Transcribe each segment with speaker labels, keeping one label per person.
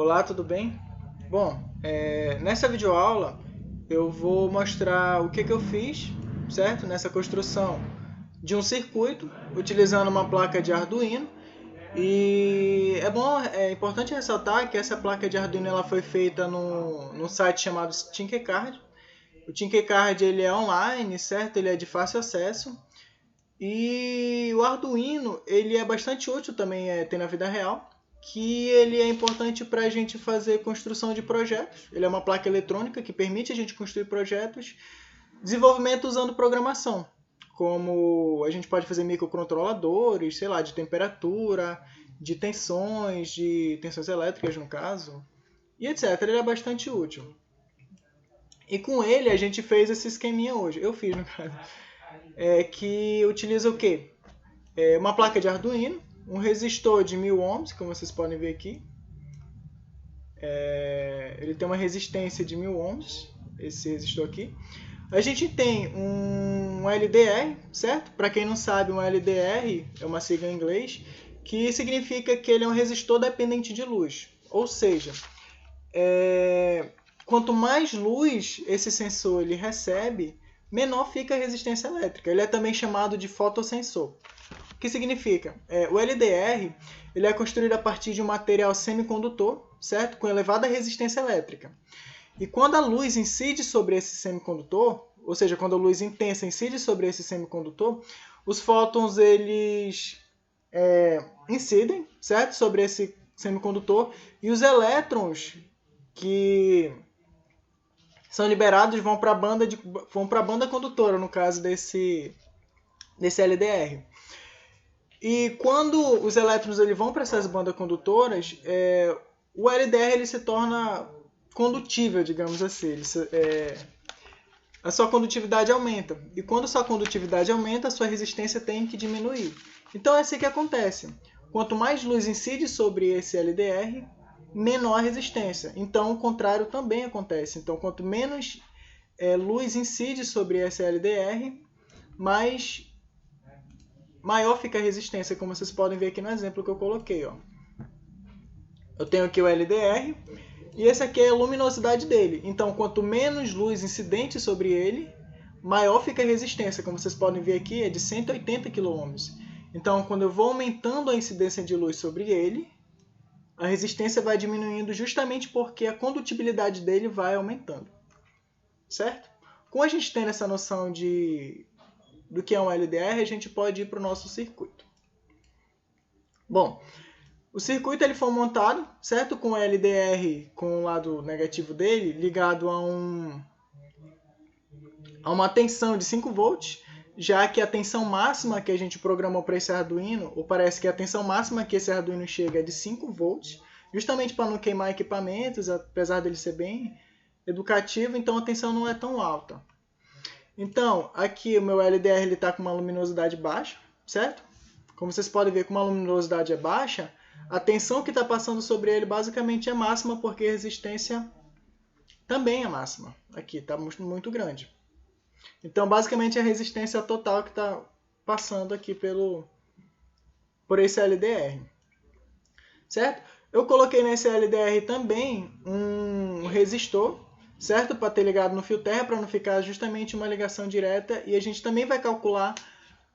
Speaker 1: Olá, tudo bem? Bom, nessa videoaula eu vou mostrar o que eu fiz, certo? Nessa construção de um circuito utilizando uma placa de Arduino. E é importante ressaltar que essa placa de Arduino ela foi feita num site chamado Tinkercad. O Tinkercad ele é online, certo? Ele é de fácil acesso. E o Arduino ele é bastante útil também ter na vida real, que ele é importante para a gente fazer construção de projetos. Ele é uma placa eletrônica que permite a gente construir projetos, desenvolvimento usando programação, como a gente pode fazer microcontroladores, sei lá, de temperatura, de tensões elétricas no caso, e etc. Ele é bastante útil. E com ele a gente fez esse esqueminha hoje. Eu fiz, no caso. Que utiliza o quê? Uma placa de Arduino, um resistor de 1000 ohms, como vocês podem ver aqui. Ele tem uma resistência de 1000 ohms, esse resistor aqui. A gente tem um LDR, certo? Para quem não sabe, um LDR é uma sigla em inglês, que significa que ele é um resistor dependente de luz. Ou seja, quanto mais luz esse sensor ele recebe, menor fica a resistência elétrica. Ele é também chamado de fotossensor. O que significa? O LDR ele é construído a partir de um material semicondutor, certo? Com elevada resistência elétrica. E quando a luz incide sobre esse semicondutor, ou seja, quando a luz intensa incide sobre esse semicondutor, os fótons eles incidem, certo? Sobre esse semicondutor, e os elétrons que são liberados vão para a banda condutora, no caso desse LDR. E quando os elétrons vão para essas bandas condutoras, o LDR ele se torna condutível, digamos assim. A sua condutividade aumenta. E quando sua condutividade aumenta, a sua resistência tem que diminuir. Então é assim que acontece. Quanto mais luz incide sobre esse LDR, menor a resistência. Então o contrário também acontece. Então quanto menos luz incide sobre esse LDR, maior fica a resistência, como vocês podem ver aqui no exemplo que eu coloquei. Ó. Eu tenho aqui o LDR e esse aqui é a luminosidade dele. Então, quanto menos luz incidente sobre ele, maior fica a resistência. Como vocês podem ver aqui, é de 180 kΩ. Então, quando eu vou aumentando a incidência de luz sobre ele, a resistência vai diminuindo justamente porque a condutibilidade dele vai aumentando. Certo? Com a gente tendo essa noção do que é um LDR, a gente pode ir para o nosso circuito. Bom, o circuito ele foi montado, certo? Com o LDR com o lado negativo dele ligado a uma tensão de 5 volts, já que a tensão máxima que a gente programou para esse Arduino, ou parece que a tensão máxima que esse Arduino chega é de 5 volts, justamente para não queimar equipamentos, apesar dele ser bem educativo, então a tensão não é tão alta. Então, aqui o meu LDR está com uma luminosidade baixa, certo? Como vocês podem ver, como a luminosidade é baixa, a tensão que está passando sobre ele basicamente é máxima, porque a resistência também é máxima. Aqui está muito grande. Então, basicamente, é a resistência total que está passando aqui por esse LDR. Certo? Eu coloquei nesse LDR também um resistor, certo? Para ter ligado no fio terra, para não ficar justamente uma ligação direta. E a gente também vai calcular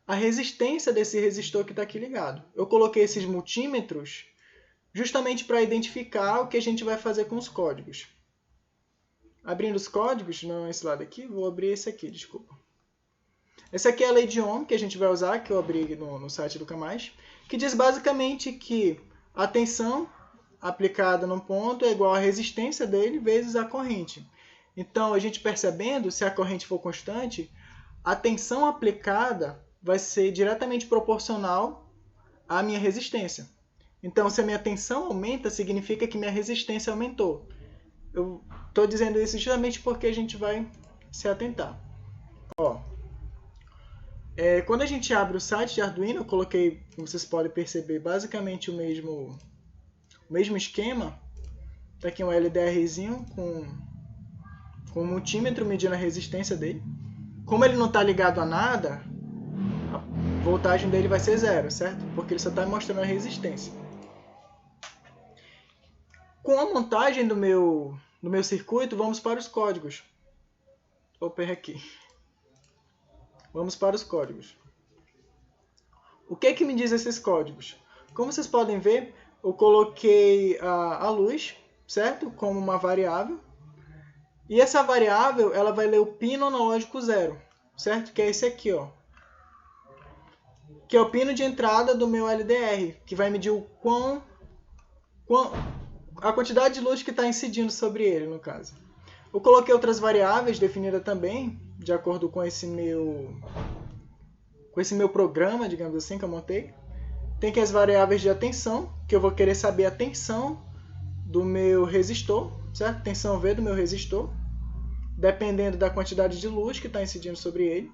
Speaker 1: a resistência desse resistor que está aqui ligado. Eu coloquei esses multímetros justamente para identificar o que a gente vai fazer com os códigos. Abrindo os códigos, não esse lado aqui, vou abrir esse aqui, desculpa. Essa aqui é a lei de Ohm que a gente vai usar, que eu abri no site do Camais, que diz basicamente que a tensão aplicada num ponto é igual à resistência dele vezes a corrente. Então, a gente percebendo, se a corrente for constante, a tensão aplicada vai ser diretamente proporcional à minha resistência. Então, se a minha tensão aumenta, significa que minha resistência aumentou. Eu estou dizendo isso justamente porque a gente vai se atentar. Ó, quando a gente abre o site de Arduino, eu coloquei, como vocês podem perceber, basicamente o mesmo esquema. Está aqui um LDRzinho com um multímetro medindo a resistência dele. Como ele não está ligado a nada, a voltagem dele vai ser zero, certo? Porque ele só está mostrando a resistência. Com a montagem do meu circuito, vamos para os códigos. Opa, errei aqui. Vamos para os códigos. O que me diz esses códigos? Como vocês podem ver, eu coloquei a luz, certo? Como uma variável. E essa variável, ela vai ler o pino analógico 0, certo? Que é esse aqui, ó. Que é o pino de entrada do meu LDR, que vai medir a quantidade de luz que está incidindo sobre ele, no caso. Eu coloquei outras variáveis definidas também, de acordo com esse meu programa, digamos assim, que eu montei. Tem aqui as variáveis de tensão, que eu vou querer saber a tensão do meu resistor, certo? Tensão V do meu resistor, dependendo da quantidade de luz que está incidindo sobre ele.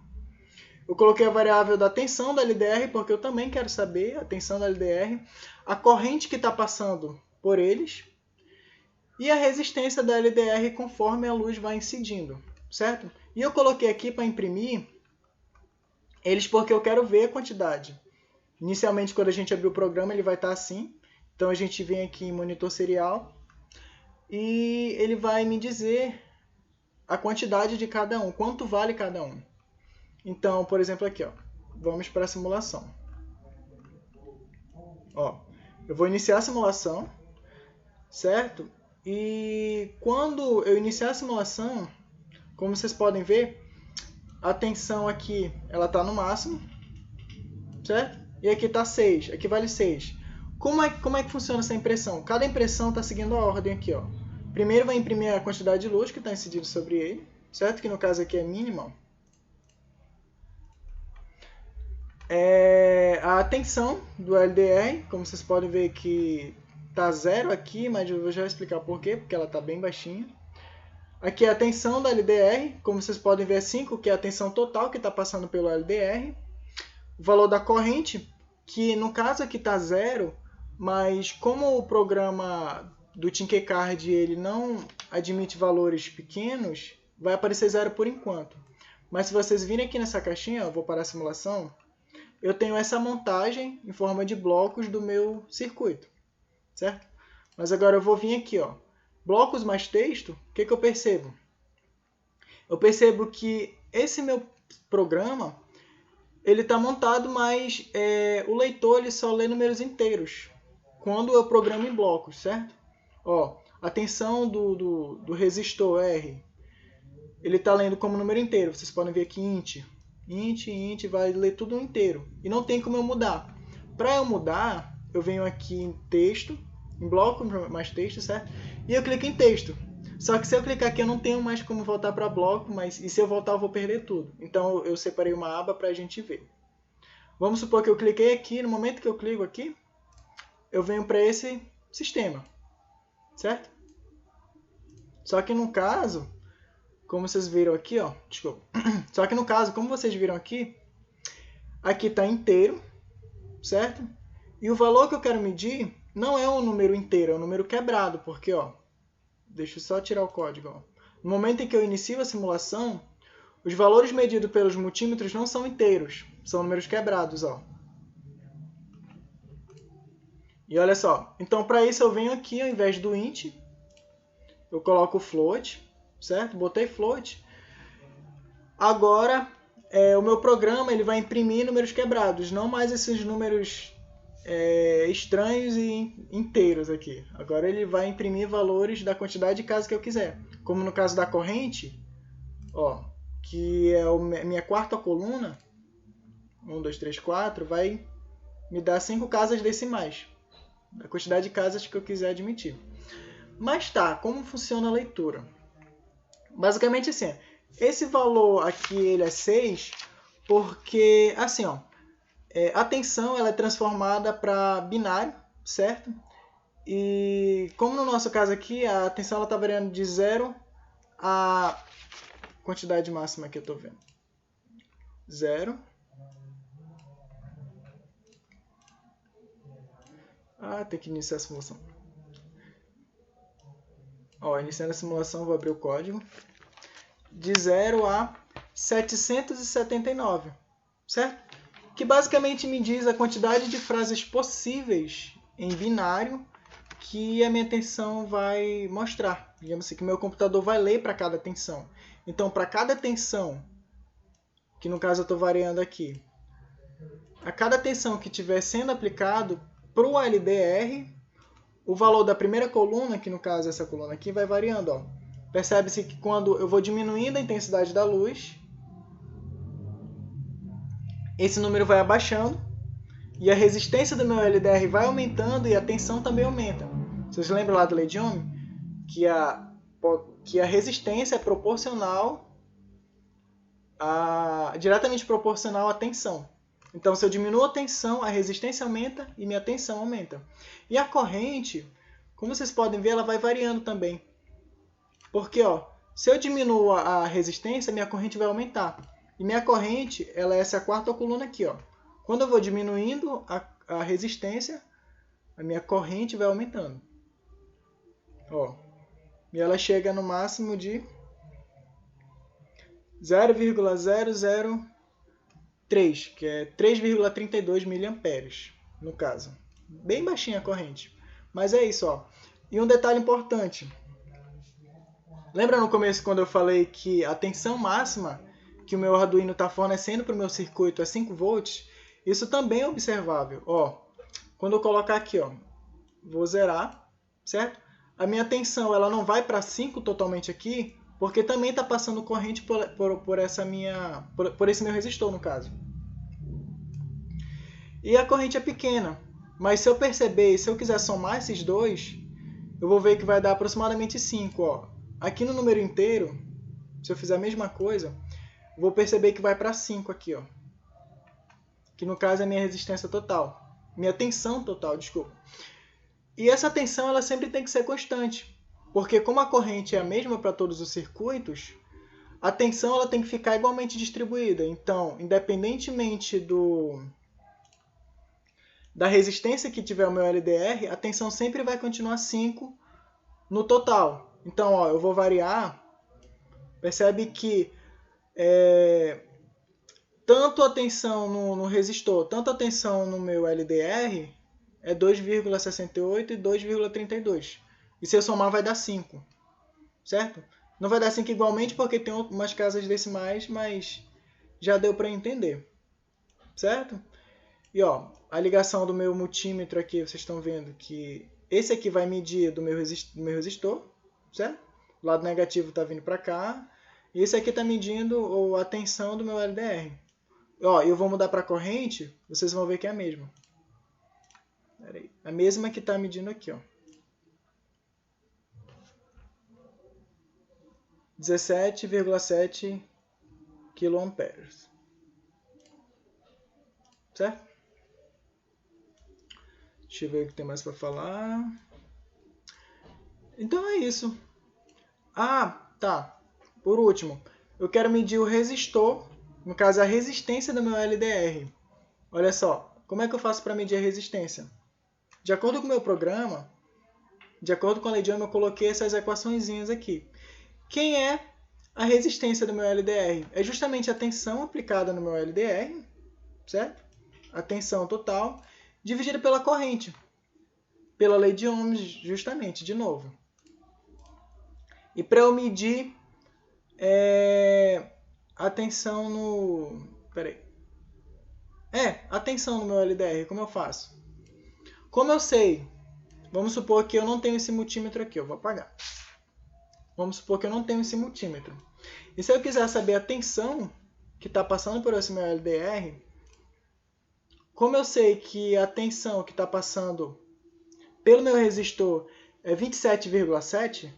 Speaker 1: Eu coloquei a variável da tensão da LDR, porque eu também quero saber a tensão da LDR, a corrente que está passando por eles, e a resistência da LDR conforme a luz vai incidindo, certo? E eu coloquei aqui para imprimir eles porque eu quero ver a quantidade. Inicialmente, quando a gente abrir o programa, ele vai estar assim. Então, a gente vem aqui em monitor serial e ele vai me dizer a quantidade de cada um, quanto vale cada um. Então, por exemplo, aqui, ó, vamos para a simulação. Ó, eu vou iniciar a simulação, certo? E quando eu iniciar a simulação, como vocês podem ver, a tensão aqui ela está no máximo, certo? E aqui está 6, aqui vale 6. Como é que funciona essa impressão? Cada impressão está seguindo a ordem aqui, ó. Primeiro vai imprimir a quantidade de luz que está incidindo sobre ele, certo? Que no caso aqui é mínima. A tensão do LDR, como vocês podem ver que está 0 aqui, mas eu vou já explicar por quê, porque ela está bem baixinha. Aqui é a tensão da LDR, como vocês podem ver é 5, que é a tensão total que está passando pelo LDR. O valor da corrente, que no caso aqui está 0, mas como o programa do Tinkercad ele não admite valores pequenos, vai aparecer 0 por enquanto. Mas se vocês virem aqui nessa caixinha, eu vou parar a simulação, eu tenho essa montagem em forma de blocos do meu circuito, certo? Mas agora eu vou vir aqui, ó, blocos mais texto, o que eu percebo? Eu percebo que esse meu programa, ele está montado, mas o leitor ele só lê números inteiros quando eu programo em blocos, certo? Ó, a tensão do resistor R, ele está lendo como número inteiro. Vocês podem ver aqui int, vai ler tudo inteiro. E não tem como eu mudar. Para eu mudar, eu venho aqui em texto, em bloco mais texto, certo? E eu clico em texto. Só que se eu clicar aqui, eu não tenho mais como voltar para bloco, e se eu voltar, eu vou perder tudo. Então, eu separei uma aba para a gente ver. Vamos supor que eu cliquei aqui, no momento que eu clico aqui, eu venho para esse sistema, certo? Só que no caso, como vocês viram aqui, ó, desculpa. Só que no caso, como vocês viram aqui está inteiro, certo? E o valor que eu quero medir não é um número inteiro, é um número quebrado, porque, ó, deixa eu só tirar o código, ó. No momento em que eu inicio a simulação, os valores medidos pelos multímetros não são inteiros, são números quebrados, ó. E olha só, então para isso eu venho aqui, ao invés do int, eu coloco o float, certo? Botei float. Agora, o meu programa ele vai imprimir números quebrados, não mais esses números estranhos e inteiros aqui. Agora ele vai imprimir valores da quantidade de casas que eu quiser. Como no caso da corrente, ó, que é a minha quarta coluna, 1, 2, 3, 4, vai me dar 5 casas decimais, a quantidade de casas que eu quiser admitir. Mas tá, como funciona a leitura? Basicamente assim, esse valor aqui ele é 6, porque assim, ó, a tensão ela é transformada para binário, certo? E como no nosso caso aqui, a tensão está variando de 0 a quantidade máxima que eu estou vendo. 0. Tem que iniciar a simulação. Ó, iniciando a simulação, vou abrir o código. De 0 a 779, certo? Que basicamente me diz a quantidade de frases possíveis em binário que a minha tensão vai mostrar. Digamos assim, que o meu computador vai ler para cada tensão. Então, para cada tensão, que no caso eu estou variando aqui, a cada tensão que estiver sendo aplicado para o LDR, o valor da primeira coluna, que no caso essa coluna aqui, vai variando. Ó. Percebe-se que quando eu vou diminuindo a intensidade da luz, esse número vai abaixando e a resistência do meu LDR vai aumentando e a tensão também aumenta. Vocês lembram lá do lei de Ohm? Que a resistência é proporcional diretamente proporcional à tensão. Então, se eu diminuo a tensão, a resistência aumenta e minha tensão aumenta. E a corrente, como vocês podem ver, ela vai variando também. Porque, ó, se eu diminuo a resistência, minha corrente vai aumentar. E minha corrente, ela é essa quarta coluna aqui, ó. Quando eu vou diminuindo a resistência, a minha corrente vai aumentando. Ó, e ela chega no máximo de 0,003, que é 3,32 miliamperes, no caso. Bem baixinha a corrente. Mas é isso, ó. E um detalhe importante. Lembra no começo quando eu falei que a tensão máxima que o meu Arduino está fornecendo para o meu circuito é 5 volts? Isso também é observável. Ó, quando eu colocar aqui, ó, vou zerar, certo? A minha tensão ela não vai para 5 totalmente aqui, porque também está passando corrente por esse meu resistor, no caso. E a corrente é pequena, mas se eu perceber, se eu quiser somar esses dois, eu vou ver que vai dar aproximadamente 5. Ó. Aqui no número inteiro, se eu fizer a mesma coisa, eu vou perceber que vai para 5 aqui, ó. Que no caso é a minha resistência total. Minha tensão total, desculpa. E essa tensão ela sempre tem que ser constante. Porque como a corrente é a mesma para todos os circuitos, a tensão ela tem que ficar igualmente distribuída. Então, independentemente da resistência que tiver o meu LDR, a tensão sempre vai continuar 5 no total. Então, ó, eu vou variar. Percebe que tanto a tensão no resistor, tanto a tensão no meu LDR é 2,68 e 2,32. E se eu somar vai dar 5, certo? Não vai dar 5 igualmente porque tem umas casas decimais, mas já deu para entender, certo? E ó, a ligação do meu multímetro aqui, vocês estão vendo que esse aqui vai medir do meu resistor, certo? O lado negativo está vindo para cá. E esse aqui está medindo a tensão do meu LDR. Ó, eu vou mudar para a corrente, vocês vão ver que é a mesma. Pera aí. A mesma que está medindo aqui, ó. 17,7 kA. Certo? Deixa eu ver o que tem mais para falar. Então é isso. Ah, tá. Por último, eu quero medir o resistor, no caso a resistência do meu LDR. Olha só, como é que eu faço para medir a resistência? De acordo com o meu programa, de acordo com a lei de Ohm, eu coloquei essas equaçõezinhas aqui. Quem é a resistência do meu LDR? É justamente a tensão aplicada no meu LDR, certo? A tensão total, dividida pela corrente. Pela lei de Ohm, justamente, de novo. E para eu medir a tensão no... Peraí. A tensão no meu LDR, como eu faço? Como eu sei? Vamos supor que eu não tenho esse multímetro aqui, eu vou apagar. Vamos supor que eu não tenho esse multímetro. E se eu quiser saber a tensão que está passando por esse meu LDR, como eu sei que a tensão que está passando pelo meu resistor é 27,7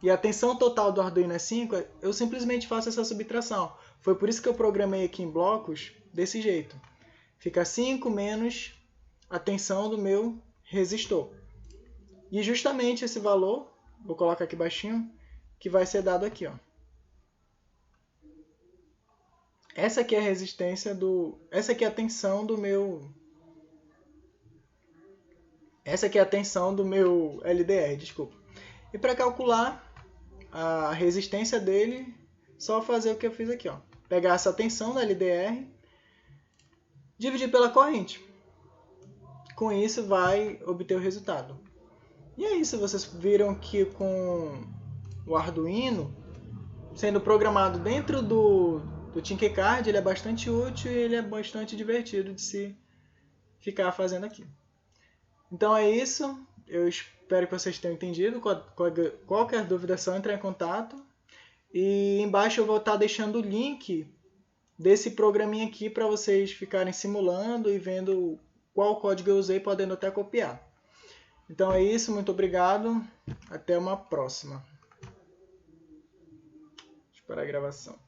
Speaker 1: e a tensão total do Arduino é 5, eu simplesmente faço essa subtração. Foi por isso que eu programei aqui em blocos desse jeito. Fica 5 menos a tensão do meu resistor. E justamente esse valor, vou colocar aqui baixinho, que vai ser dado aqui, ó. Essa aqui é a resistência essa aqui é a tensão do meu... Essa aqui é a tensão do meu LDR, desculpa. E para calcular a resistência dele, só fazer o que eu fiz aqui, ó. Pegar essa tensão da LDR, dividir pela corrente. Com isso vai obter o resultado. E é isso, vocês viram que com o Arduino, sendo programado dentro do Tinkercad, ele é bastante útil e ele é bastante divertido de se ficar fazendo aqui. Então é isso, eu espero que vocês tenham entendido. Qualquer dúvida é só entrar em contato. E embaixo eu vou estar deixando o link desse programinha aqui para vocês ficarem simulando e vendo qual código eu usei, podendo até copiar. Então é isso, muito obrigado, até uma próxima. Deixa eu parar a gravação.